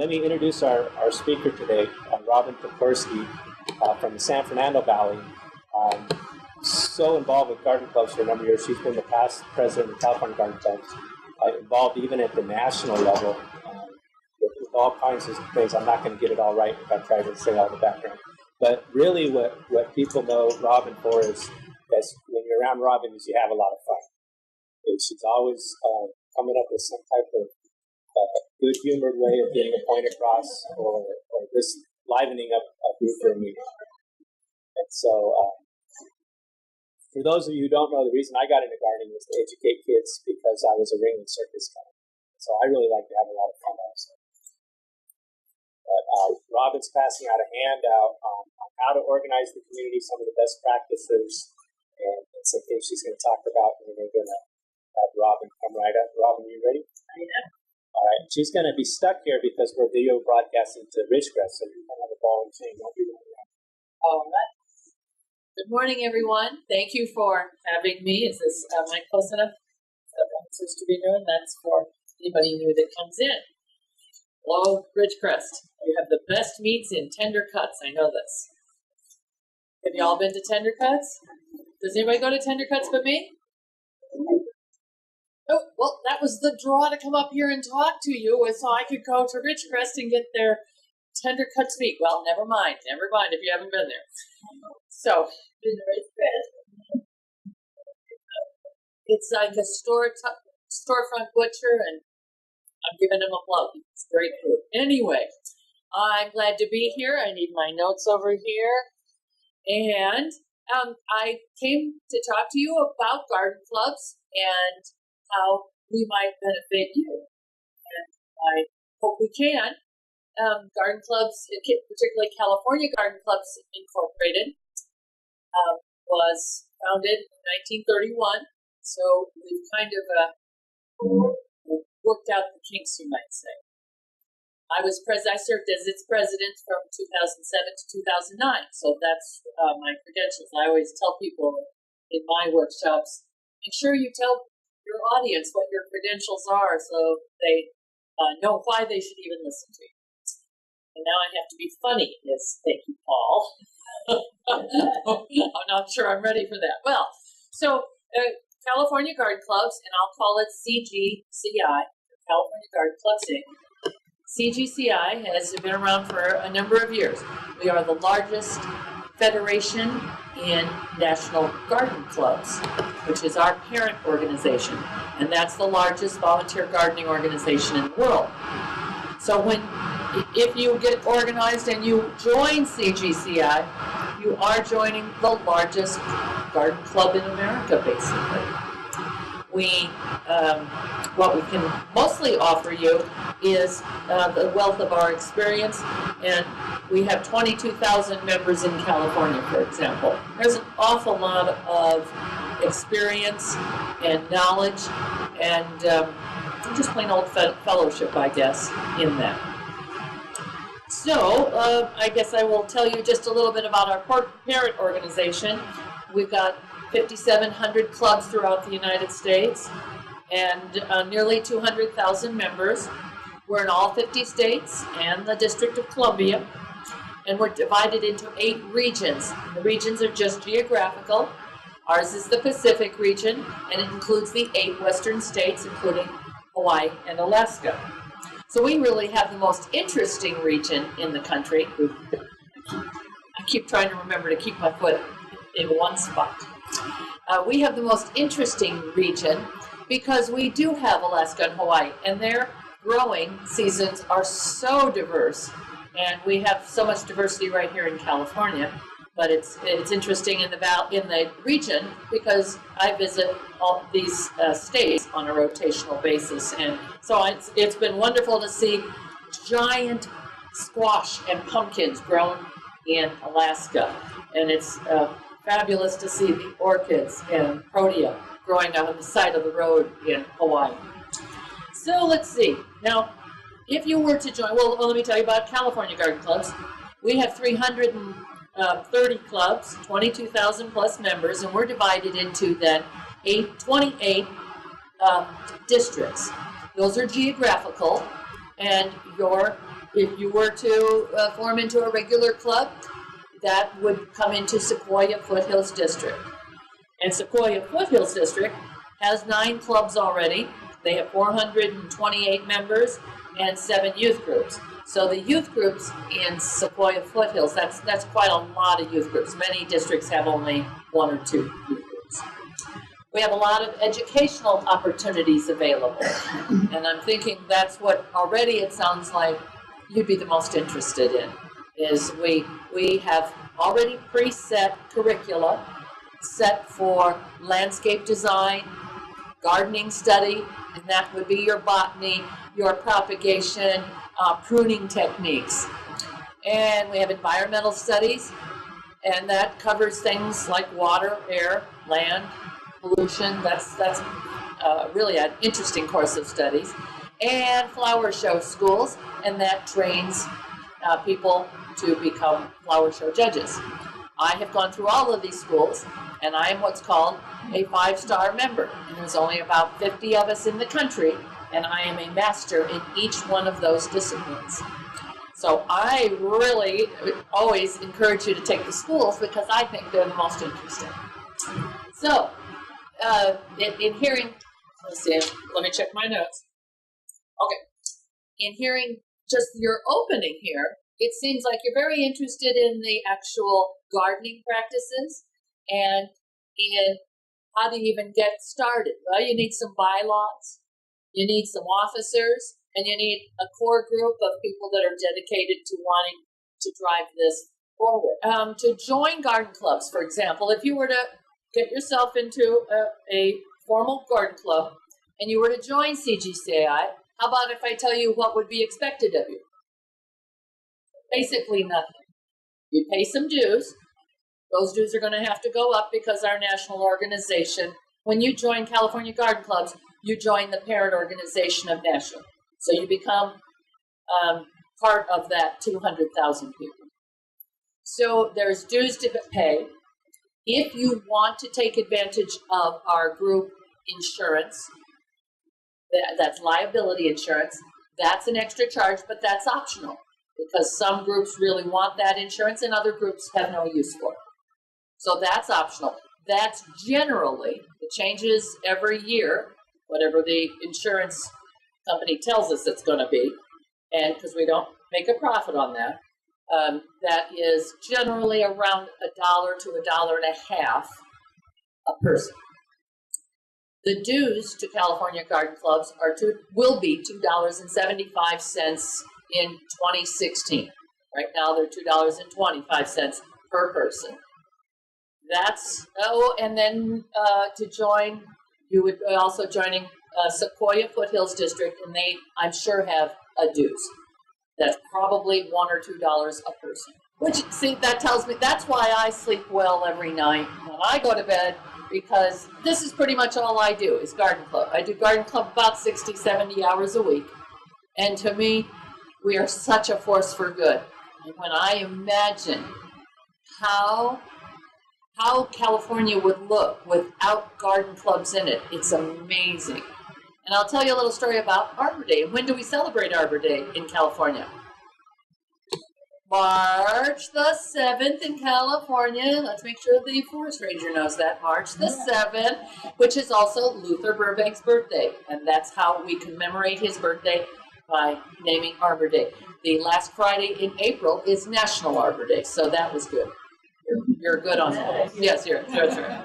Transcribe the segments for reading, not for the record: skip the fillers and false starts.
let me introduce our speaker today, Robin Pokorski from the San Fernando Valley. So involved with garden clubs for a number of years. She's been the past president of the California Garden Clubs, involved even at the national level with all kinds of things. I'm not going to get it all right if I try to say all the background. But really what people know Robin for is when you're around Robin is you have a lot of fun. And she's always coming up with some type of good-humored way of getting a point across or just livening up a group for a meeting. And so for those of you who don't know, the reason I got into gardening was to educate kids because I was a ringing circus guy. So I really like to have a lot of fun also. But Robin's passing out a handout on how to organize the community, some of the best practices, and some things she's going to talk about, and then we're going to have Robin come right up. Robin, you ready? I am. All right. She's going to be stuck here because we're video broadcasting to Ridgecrest, so you're going to have a ball and chain. Don't be doing that. All right. Good morning, everyone. Thank you for having me. Is this mic close enough? I'm supposed to be doing. That's for anybody new that comes in. Hello, Ridgecrest. You have the best meats in Tender Cuts. I know this. Have you all been to Tender Cuts? Does anybody go to Tender Cuts but me? Oh, well, that was the draw to come up here and talk to you, so I could go to Ridgecrest and get their Tender Cuts meat. Well, never mind if you haven't been there. So, it's like a storefront butcher, and I'm giving him a plug. It's great food. Anyway, I'm glad to be here. I need my notes over here. And I came to talk to you about garden clubs and how we might benefit you. And I hope we can. Garden clubs, particularly California Garden Clubs Incorporated, was founded in 1931. So we've kind of worked out the kinks, you might say. I served as its president from 2007 to 2009. So that's my credentials. I always tell people in my workshops, make sure you tell your audience what your credentials are so they know why they should even listen to you. And now I have to be funny. Yes, thank you, Paul. I'm not sure I'm ready for that. Well, so California Garden Clubs, and I'll call it CGCI, California Garden Clubs Inc. CGCI has been around for a number of years. We are the largest federation in National Garden Clubs, which is our parent organization, and that's the largest volunteer gardening organization in the world. So if you get organized and you join CGCI, you are joining the largest garden club in America, basically. What we can mostly offer you is the wealth of our experience, and we have 22,000 members in California, for example. There's an awful lot of experience and knowledge and just plain old fellowship, I guess, in that. So I guess I will tell you just a little bit about our parent organization. We've got 5,700 clubs throughout the United States and nearly 200,000 members. We're in all 50 states and the District of Columbia, and we're divided into 8 regions. The regions are just geographical. Ours is the Pacific region, and it includes the 8 western states, including Hawaii and Alaska. So we really have the most interesting region in the country. I keep trying to remember to keep my foot in one spot. We have the most interesting region because we do have Alaska and Hawaii, and their growing seasons are so diverse, and we have so much diversity right here in California. But it's interesting in the region because I visit all these states on a rotational basis, and so it's been wonderful to see giant squash and pumpkins grown in Alaska, and it's fabulous to see the orchids and protea growing out on the side of the road in Hawaii. So let's see. Now, if you were to join, well, let me tell you about California Garden Clubs. We have 330 clubs, 22,000 plus members, and we're divided into then 28 districts. Those are geographical, and your if you were to form into a regular club, that would come into Sequoia Foothills District. And Sequoia Foothills District has 9 clubs already. They have 428 members and 7 youth groups. So the youth groups in Sequoia Foothills, that's quite a lot of youth groups. Many districts have only 1 or 2 youth groups. We have a lot of educational opportunities available. And I'm thinking that's what already it sounds like you'd be the most interested in, is we have already preset curricula set for landscape design, gardening study, and that would be your botany, your propagation, pruning techniques. And we have environmental studies, and that covers things like water, air, land, pollution. That's really an interesting course of studies. And flower show schools, and that trains people to become flower show judges. I have gone through all of these schools, and I am what's called a 5-star member. And there's only about 50 of us in the country, and I am a master in each one of those disciplines. So I really always encourage you to take the schools because I think they're the most interesting. So, in hearing, let's see, let me check my notes. Okay, in hearing just your opening here, it seems like you're very interested in the actual gardening practices and in how to even get started. Well, you need some bylaws, you need some officers, and you need a core group of people that are dedicated to wanting to drive this forward. To join garden clubs, for example, if you were to get yourself into a formal garden club and you were to join CGCI, how about if I tell you what would be expected of you? Basically nothing. You pay some dues. Those dues are going to have to go up because our national organization, when you join California Garden Clubs, you join the parent organization of national. So you become part of that 200,000 people. So there's dues to pay. If you want to take advantage of our group insurance, that's liability insurance, that's an extra charge, but that's optional because some groups really want that insurance and other groups have no use for it. So that's optional. That's generally, it changes every year, whatever the insurance company tells us it's going to be, and because we don't make a profit on that, that is generally around $1 to $1.50 a person. The dues to California Garden Clubs will be $2.75 in 2016. Right now they're $2.25 per person. That's, and then to join, you would be also joining Sequoia Foothills District, and they, I'm sure, have a dues. That's probably $1 or $2 a person. Which, see, that tells me, that's why I sleep well every night when I go to bed, because this is pretty much all I do is garden club. I do garden club about 60, 70 hours a week. And to me, we are such a force for good. And when I imagine how California would look without garden clubs in it, it's amazing. And I'll tell you a little story about Arbor Day. When do we celebrate Arbor Day in California? March the 7th in California. Let's make sure the forest ranger knows that. March the 7th, which is also Luther Burbank's birthday. And that's how we commemorate his birthday, by naming Arbor Day. The last Friday in April is National Arbor Day, so that was good. You're good on that. Yes, that's right.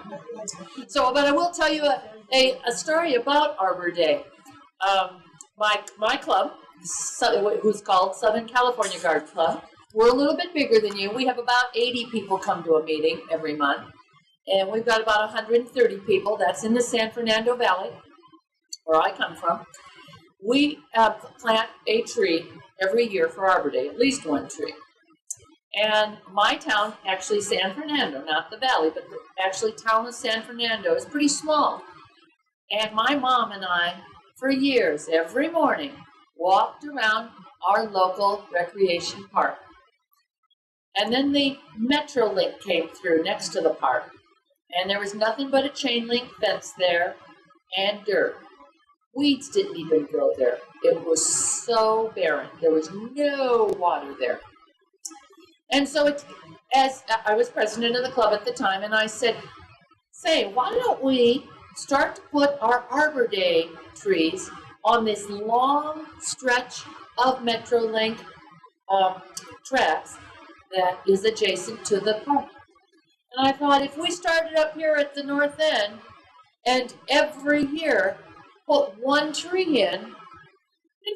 So, but I will tell you a story about Arbor Day. My club, who's called Southern California Garden Club, we're a little bit bigger than you. We have about 80 people come to a meeting every month, and we've got about 130 people. That's in the San Fernando Valley, where I come from. We plant a tree every year for Arbor Day, at least one tree. And my town, actually San Fernando, not the valley, but actually town of San Fernando is pretty small. And my mom and I, for years, every morning, walked around our local recreation park. And then the Metrolink came through next to the park. And there was nothing but a chain link fence there and dirt. Weeds didn't even grow there. It was so barren. There was no water there. And so as I was president of the club at the time, and I said, say, why don't we start to put our Arbor Day trees on this long stretch of Metrolink tracks that is adjacent to the park. And I thought, if we started up here at the north end and every year put one tree in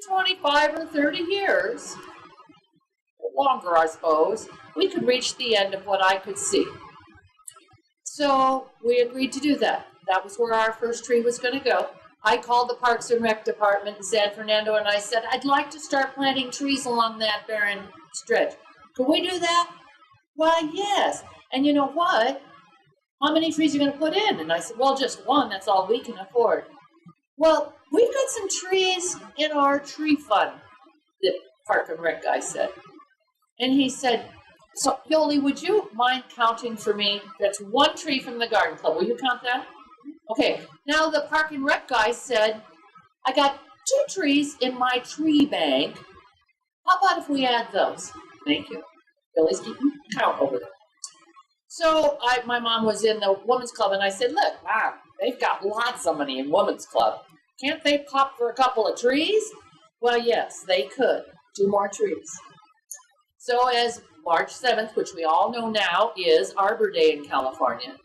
25 or 30 years, longer I suppose, we could reach the end of what I could see. So we agreed to do that. That was where our first tree was going to go. I called the Parks and Rec Department in San Fernando and I said, I'd like to start planting trees along that barren stretch. Can we do that? Why, yes. And you know what? How many trees are you going to put in? And I said, well, just one. That's all we can afford. Well, we've got some trees in our tree fund, the Park and Rec guy said. And he said, so, Yoli, would you mind counting for me? That's one tree from the garden club. Will you count that? Okay. Now the Park and Rec guy said, I got 2 trees in my tree bank. How about if we add those? Thank you. Yoli's keeping count over there. So my mom was in the women's club, and I said, look, wow, they've got lots of money in women's club. Can't they pop for a couple of trees? Well, yes, they could. 2 more trees. So as March 7th, which we all know now is Arbor Day in California,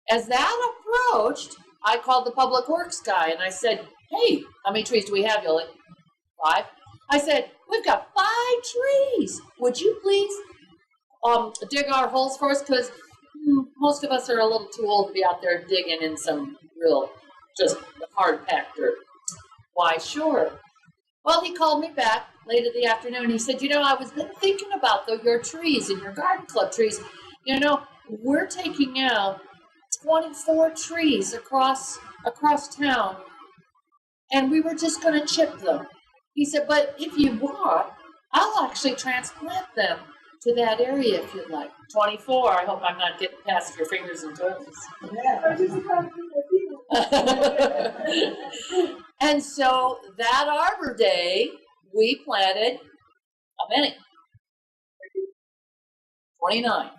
as that approached, I called the Public Works guy, and I said, hey, how many trees do we have, Yoli? 5. I said, we've got 5 trees. Would you please dig our holes for us? Because most of us are a little too old to be out there digging in some real, just hard-packed dirt. Why, sure. Well, he called me back late in the afternoon. He said, you know, I was thinking about your trees and your garden club trees. You know, we're taking out 24 trees across town, and we were just going to chip them. He said, but if you want, I'll actually transplant them to that area if you'd like. 24, I hope I'm not getting past your fingers and toes. Yeah. And so that Arbor Day, we planted how many? 29.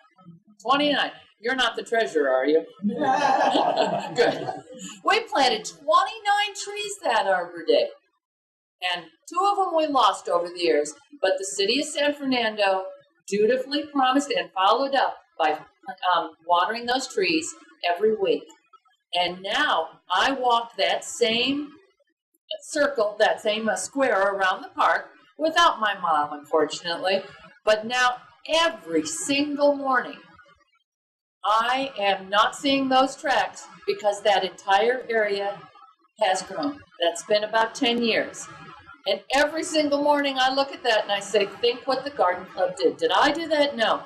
29. You're not the treasurer, are you? Good. We planted 29 trees that Arbor Day. And 2 of them we lost over the years, but the city of San Fernando dutifully promised and followed up by watering those trees every week. And now I walk that same circle, that same square around the park without my mom, unfortunately. But now every single morning, I am not seeing those tracks because that entire area has grown. That's been about 10 years. And every single morning I look at that and I say, think what the garden club did. Did I do that? No.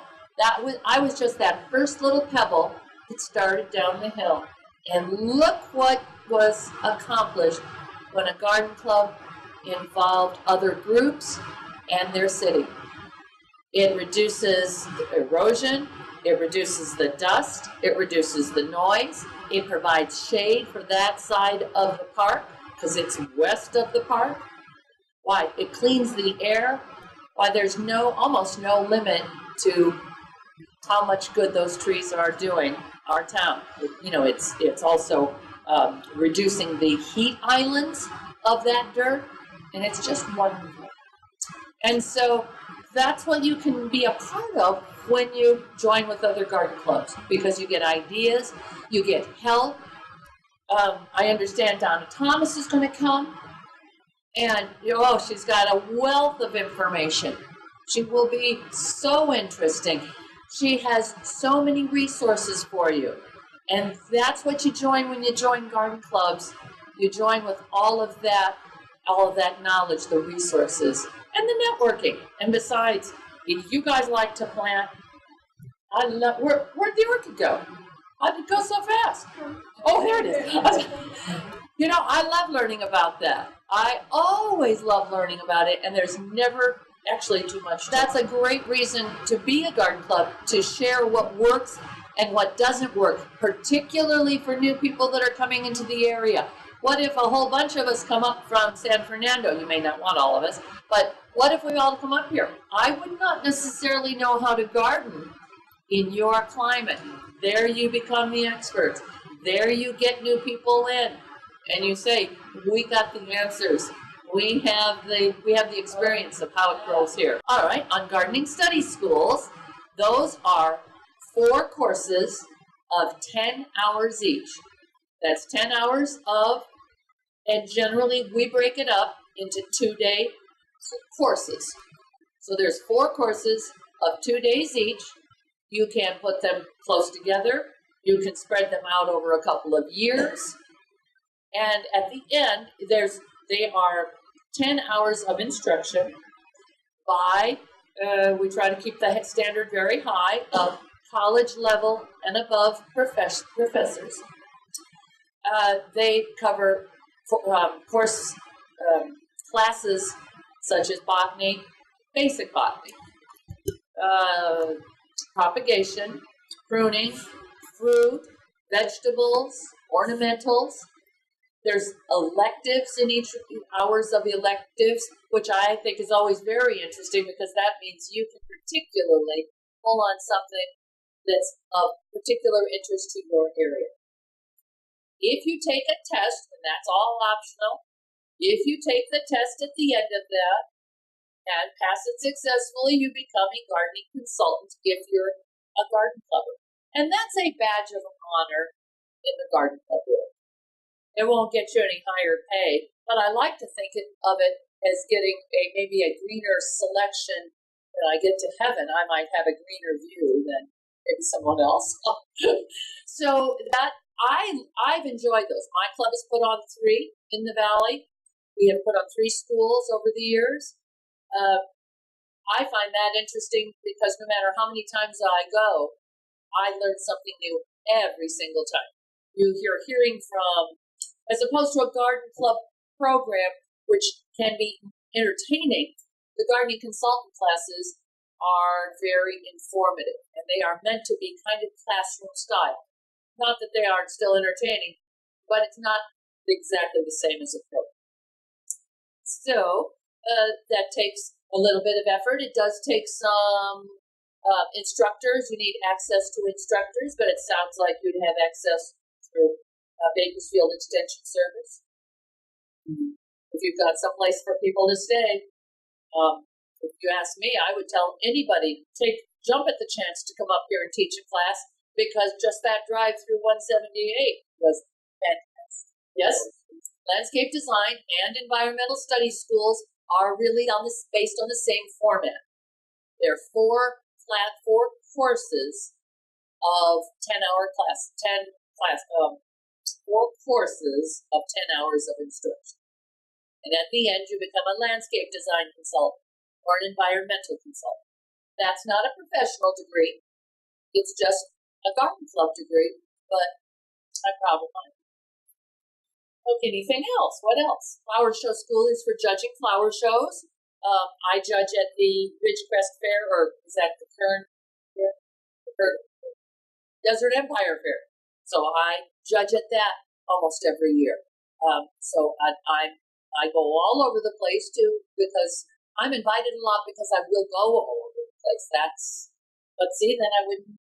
I was just that first little pebble that started down the hill. And look what was accomplished when a garden club involved other groups and their city. It reduces erosion, it reduces the dust, it reduces the noise, it provides shade for that side of the park because it's west of the park. Why? It cleans the air. Why? There's almost no limit to how much good those trees are doing our town. You know, it's also reducing the heat islands of that dirt, and it's just wonderful. And so that's what you can be a part of when you join with other garden clubs, because you get ideas, you get help. I understand Donna Thomas is going to come. And, she's got a wealth of information. She will be so interesting. She has so many resources for you. And that's what you join when you join garden clubs. You join with all of that knowledge, the resources, and the networking. And besides, if you guys like to plant, where'd the orchid go? How did it go so fast? Oh, there it is. I love learning about that. I always love learning about it, and there's never actually too much. That's a great reason to be a garden club, to share what works and what doesn't work, particularly for new people that are coming into the area. what if a whole bunch of us come up from San Fernando? You may not want all of us, but what if we all come up here? I would not necessarily know how to garden in your climate. There you become the experts. There you get new people in, and you say, we got the answers. We have the experience of how it grows here. All right, on gardening study schools, those are 4 courses of 10 hours each. That's 10 hours of, and generally we break it up into 2-day courses. So there's 4 courses of 2 days each. You can put them close together. You can spread them out over a couple of years. And at the end, they are 10 hours of instruction by, we try to keep the standard very high, of college level and above professors. They cover classes such as botany, basic botany, propagation, pruning, fruit, vegetables, ornamentals. There's electives in each hours of electives, which I think is always very interesting because that means you can particularly pull on something that's of particular interest to your area. If you take a test, and that's all optional, if you take the test at the end of that and pass it successfully, you become a gardening consultant if you're a garden clubber. And that's a badge of honor in the garden club world. It won't get you any higher pay, but I like to think of it as getting maybe a greener selection. When I get to heaven, I might have a greener view than maybe someone else. So that I've enjoyed those. My club has put on 3 in the valley. We have put on 3 schools over the years. I find that interesting because no matter how many times I go, I learn something new every single time. You're hearing from, as opposed to a garden club program, which can be entertaining, the gardening consultant classes are very informative, and they are meant to be kind of classroom style. Not that they aren't still entertaining, but it's not exactly the same as a program. So that takes a little bit of effort. It does take some instructors. You need access to instructors, but it sounds like you'd have access through Bakersfield Extension Service. If you've got someplace for people to stay, if you ask me, I would tell anybody, jump at the chance to come up here and teach a class, because just that drive through 178 was fantastic. Yes, landscape design and environmental studies schools are really based on the same format. There are 4 courses of 10-hour class, 4 courses of 10 hours of instruction. And at the end, you become a landscape design consultant or an environmental consultant. That's not a professional degree. It's just a garden club degree, but I'm proud of mine. Okay, anything else? What else? Flower Show School is for judging flower shows. I judge at the Ridgecrest Fair, or is that the Kern Fair? Desert Empire Fair. So I judge at that almost every year. So I go all over the place too, because I'm invited a lot because I will go all over the place. But see, then I wouldn't,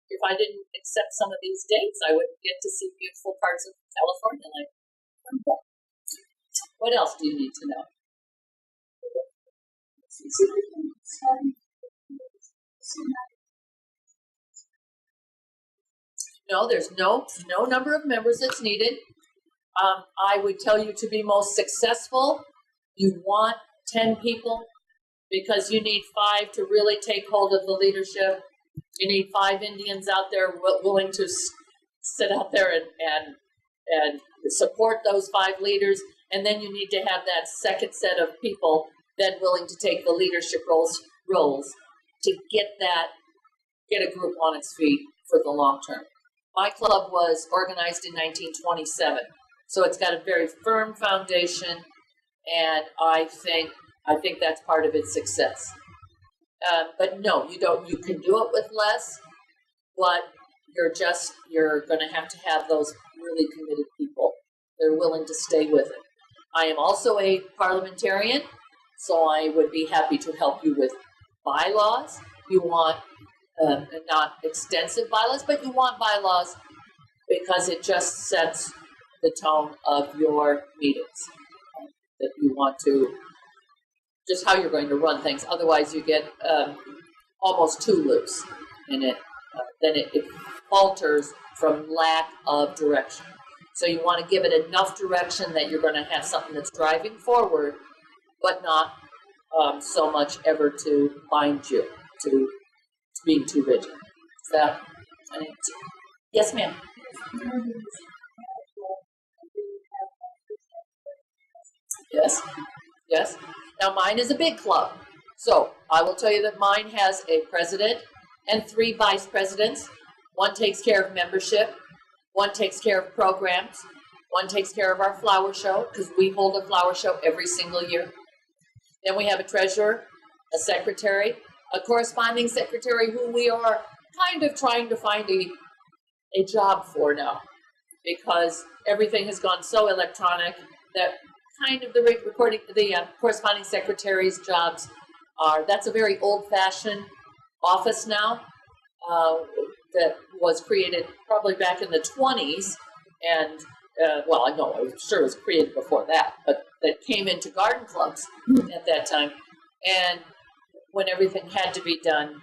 if I didn't accept some of these dates, I wouldn't get to see beautiful parts of California. What else do you need to know? No, there's no number of members that's needed. I would tell you, to be most successful, you want 10 people, because you need 5 to really take hold of the leadership. You need 5 Indians out there willing to sit out there and support those 5 leaders. And then you need to have that second set of people then willing to take the leadership roles to get a group on its feet for the long term. My club was organized in 1927, so it's got a very firm foundation, and I think that's part of its success. But no, you don't. You can do it with less, but you're going to have those really committed people they're willing to stay with it. I am also a parliamentarian, so I would be happy to help you with bylaws. You want not extensive bylaws, but you want bylaws because it just sets the tone of your meetings. That you want to, just how you're going to run things. Otherwise, you get almost too loose, and then it falters from lack of direction. So you want to give it enough direction that you're going to have something that's driving forward, but not so much ever to bind you to being too rigid. Is that an answer? Yes, ma'am. Yes, yes. Now mine is a big club. So I will tell you that mine has a president and 3 vice presidents. One takes care of membership, one takes care of programs, one takes care of our flower show, because we hold a flower show every single year. Then we have a treasurer, a secretary, a corresponding secretary who we are kind of trying to find a job for now, because everything has gone so electronic that kind of the corresponding secretary's jobs that's a very old-fashioned office now that was created probably back in the 20s, and well, I know, I'm sure it was created before that, but that came into garden clubs at that time, and when everything had to be done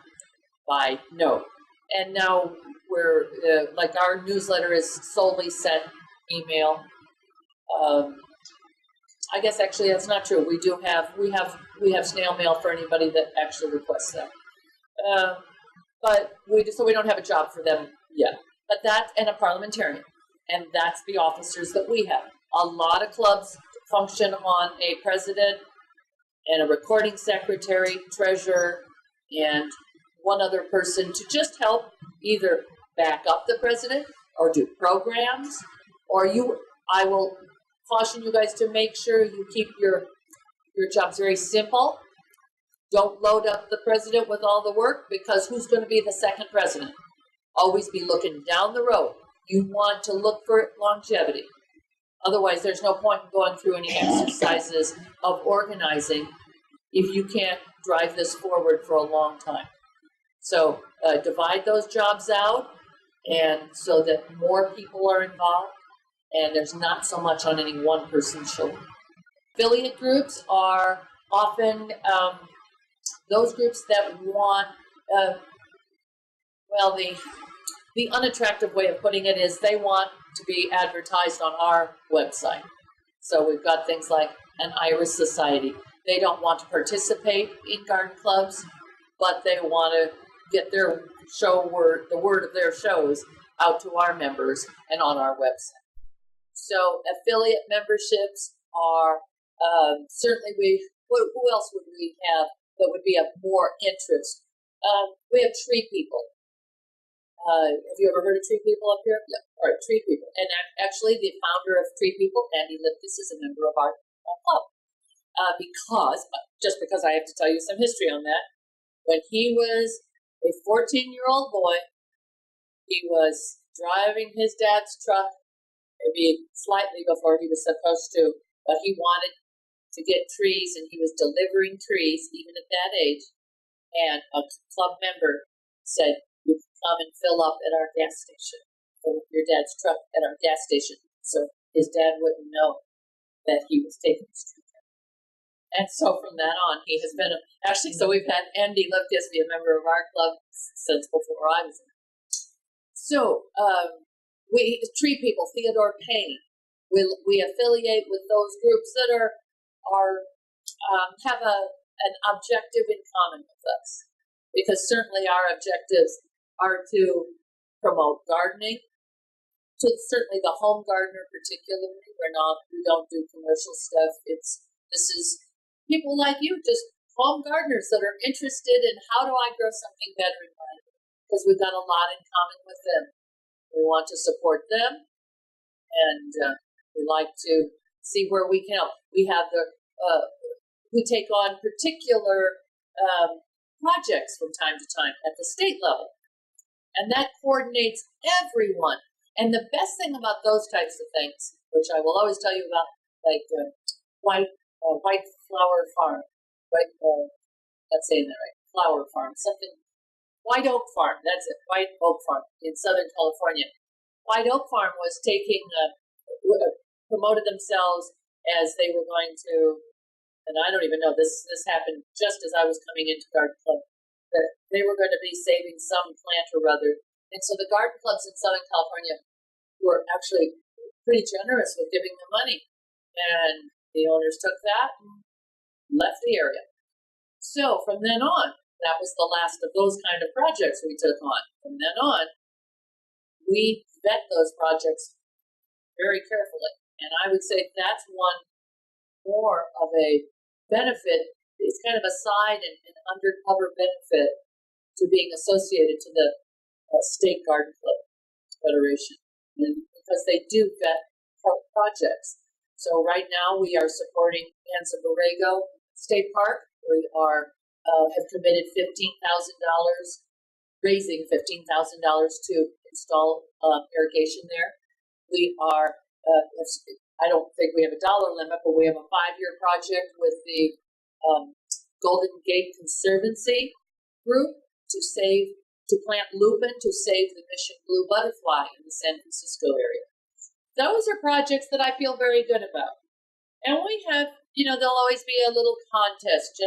by note. And now we're, like our newsletter is solely sent email. I guess actually that's not true. We have snail mail for anybody that actually requests that. But we don't have a job for them yet. But that and a parliamentarian, and that's the officers that we have. A lot of clubs function on a president and a recording secretary, treasurer, and one other person to just help either back up the president or do programs, or I will caution you guys to make sure you keep your jobs very simple. Don't load up the president with all the work, because who's going to be the second president? Always be looking down the road. You want to look for longevity. Otherwise, there's no point in going through any exercises of organizing if you can't drive this forward for a long time. So divide those jobs out, and so that more people are involved, and there's not so much on any one person's shoulder. Affiliate groups are often those groups that want, the unattractive way of putting it is they want to be advertised on our website. So we've got things like an Iris Society. They don't want to participate in garden clubs, but they want to get their the word of their shows out to our members and on our website. So affiliate memberships are certainly who else would we have that would be of more interest? We have Tree People. Have you ever heard of Tree People up here? Yeah. All right, Tree People. And actually, the founder of Tree People, Andy Liptis, is a member of our club. Because I have to tell you some history on that. When he was a 14-year-old boy, he was driving his dad's truck, maybe slightly before he was supposed to, but he wanted to get trees, and he was delivering trees even at that age. And a club member said, "You can come and fill up at our gas station, fill up your dad's truck at our gas station," so his dad wouldn't know that he was taking his truck. And so from that on, he has been so we've had Andy Liptis be a member of our club since before I was in it. So we Tree People, Theodore Payne. We affiliate with those groups that have an objective in common with us, because certainly our objectives are to promote gardening, to certainly the home gardener particularly. We don't do commercial stuff. This is people like you, just home gardeners that are interested in how do I grow something better in my life, because we've got a lot in common with them. We want to support them, and we like to see where we can help. We take on particular projects from time to time at the state level, and that coordinates everyone. And the best thing about those types of things which I will always tell you about, like White Flower Farm, not saying that right, Flower Farm, something, White Oak Farm, that's it, White Oak Farm in Southern California. White Oak Farm was promoted themselves as they were going to, and I don't even know, this happened just as I was coming into Garden Club, that they were going to be saving some plant or other. And so the garden clubs in Southern California were actually pretty generous with giving them money. And the owners took that and left the area. So from then on, that was the last of those kind of projects we took on. From then on, we vet those projects very carefully. And I would say that's one more of a benefit. It's kind of a side and an undercover benefit to being associated to the State Garden Club Federation, and because they do vet projects. So right now we are supporting Anza Borrego State Park. We have committed $15,000, raising $15,000 to install irrigation there. We are, I don't think we have a dollar limit, but we have a 5-year project with the Golden Gate Conservancy group to plant lupin to save the mission blue butterfly in the San Francisco area. Those are projects that I feel very good about. And we have, there'll always be a little contest,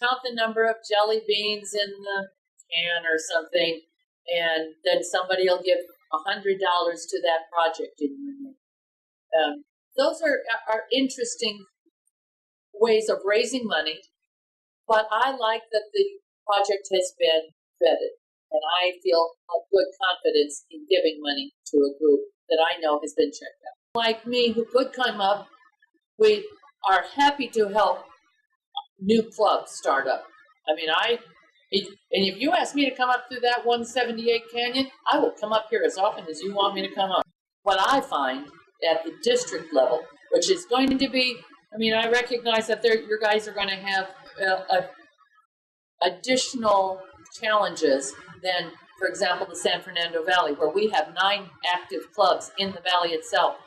count the number of jelly beans in the can or something, and then somebody will give $100 to that project in your name. Those are interesting ways of raising money, but I like that the project has been vetted, and I feel a good confidence in giving money to a group that I know has been checked out. Like me, who could come up, we are happy to help new clubs start up. I mean, and if you ask me to come up through that 178 Canyon, I will come up here as often as you want me to come up. What I find at the district level, which is going to be, I recognize that your guys are going to have additional challenges than, for example, the San Fernando Valley, where we have 9 active clubs in the valley itself.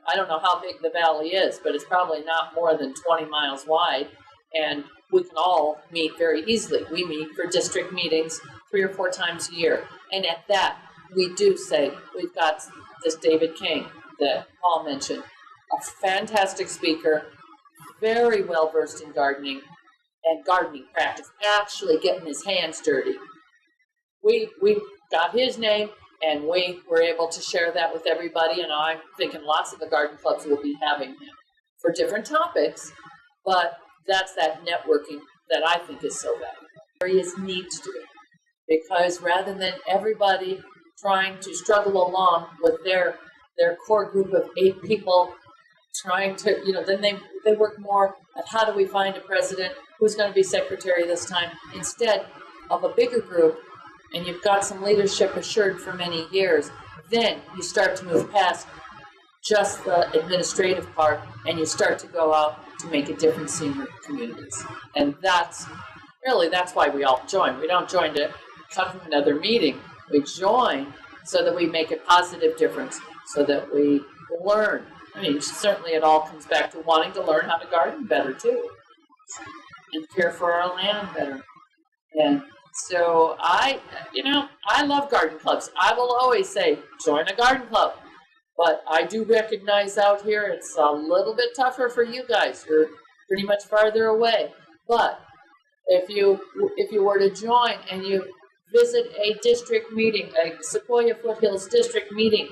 I don't know how big the valley is, but it's probably not more than 20 miles wide, and we can all meet very easily. We meet for district meetings 3 or 4 times a year, and at that, we do say, we've got this David King that Paul mentioned, a fantastic speaker, very well versed in gardening and gardening practice, actually getting his hands dirty. We got his name, and we were able to share that with everybody, and I'm thinking lots of the garden clubs will be having him for different topics, but that's that networking that I think is so valuable. Areas need to do it, because rather than everybody trying to struggle along with their core group of 8 people, trying to, then they work more at how do we find a president, who's going to be secretary this time, instead of a bigger group, and you've got some leadership assured for many years, then you start to move past just the administrative part, and you start to go out to make a difference in your communities. And that's why we all join. We don't join to come to another meeting. We join so that we make a positive difference, so that we learn. Certainly it all comes back to wanting to learn how to garden better, too, and care for our land better. And so I love garden clubs. I will always say, join a garden club. But I do recognize out here it's a little bit tougher for you guys. You're pretty much farther away. But if you were to join and you visit a district meeting, a Sequoia Foothills district meeting,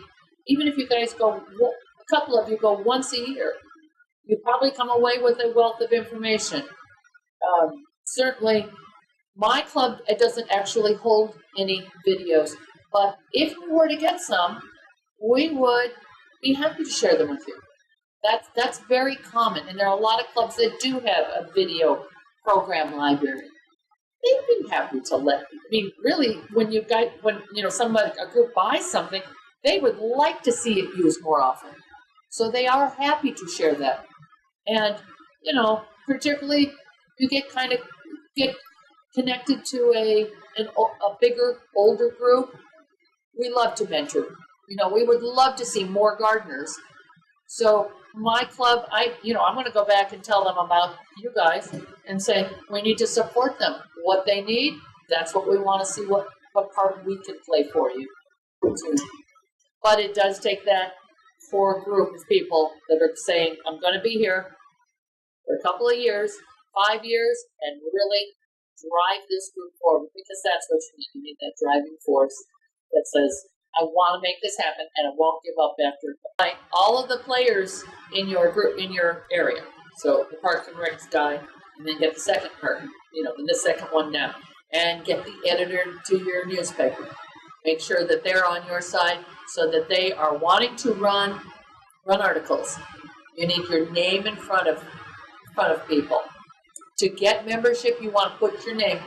even if you guys go, a couple of you go once a year, you probably come away with a wealth of information. Certainly, my club, it doesn't actually hold any videos, but if we were to get some, we would be happy to share them with you. That's very common, and there are a lot of clubs that do have a video program library. They'd be happy to let. Really, when a group buys something, they would like to see it used more often. So they are happy to share that, and particularly you get connected to a bigger, older group. We love to mentor we would love to see more gardeners. So my club, I'm going to go back and tell them about you guys and say, we need to support them. What they need, that's what we want to see, what part we can play for you. But it does take that core group of people that are saying, I'm going to be here for a couple of years, 5 years, and really drive this group forward, because that's what you need. You need that driving force that says, I want to make this happen, and I won't give up after. All of the players in your group, in your area. So the Parks and Recs guy, and then get the second partner, the second one down, and get the editor to your newspaper. Make sure that they're on your side so that they are wanting to run articles. You need your name in front of people. To get membership, you want to put your name.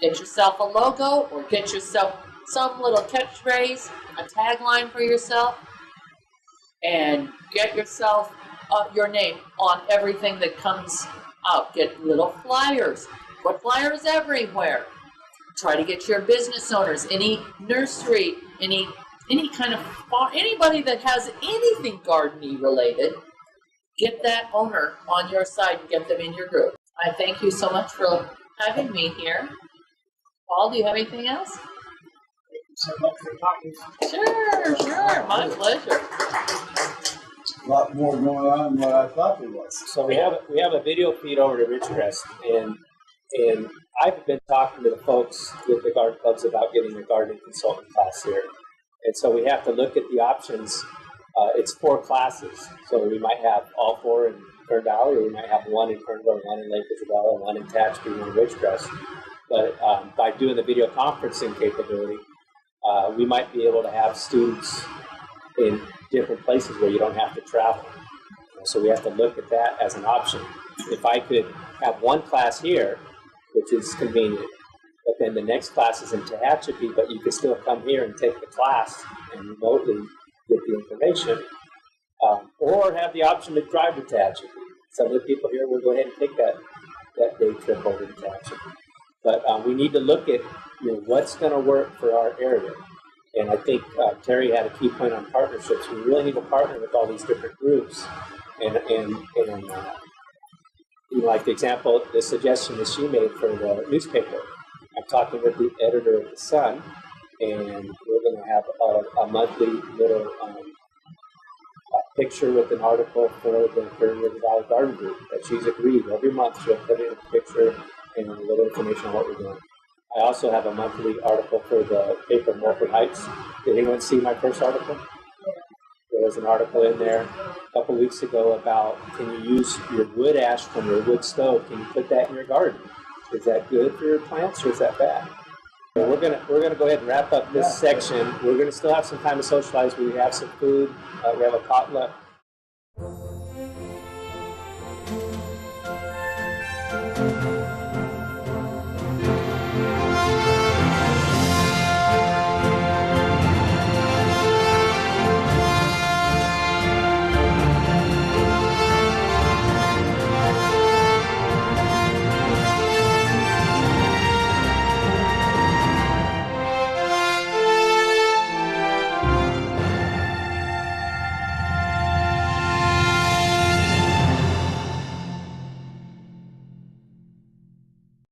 Get yourself a logo, or get yourself some little catchphrase, a tagline for yourself, and get yourself your name on everything that comes out. Get little flyers. Put flyers everywhere. Try to get your business owners, any nursery, any kind of farm, anybody that has anything gardening related, get that owner on your side and get them in your group. I thank you so much for having me here. Paul, do you have anything else? Thank you so much for talking. Sure, my pleasure. A lot more going on than what I thought there was. So we have a video feed over to Ridgecrest, and I've been talking to the folks with the garden clubs about getting a gardening consultant class here. And so we have to look at the options. It's 4 classes. So we might have all 4 in Kern Valley, or we might have 1 in Kernville, 1 in Lake Isabella, 1 in Tehachapi, 1 in Ridgecrest. But by doing the video conferencing capability, we might be able to have students in different places where you don't have to travel. So we have to look at that as an option. If I could have 1 class here, which is convenient, but then the next class is in Tehachapi, but you can still come here and take the class and remotely get the information, or have the option to drive to Tehachapi. Some of the people here will go ahead and take that day trip over to Tehachapi. But we need to look at what's going to work for our area. And I think Terry had a key point on partnerships. We really need to partner with all these different groups. And like the example, the suggestion that she made for the newspaper. I'm talking with the editor of the Sun, and we're going to have a monthly little picture with an article for the Kern River Valley Garden Group that she's agreed. Every month she'll put in a picture and a little information on what we're doing. I also have a monthly article for the paper Morford Heights. Did anyone see my first article? There was an article in there a couple weeks ago about, can you use your wood ash from your wood stove? Can you put that in your garden? Is that good for your plants, or is that bad? So we're gonna go ahead and wrap up this section. We're gonna still have some time to socialize. We have some food. We have a potluck.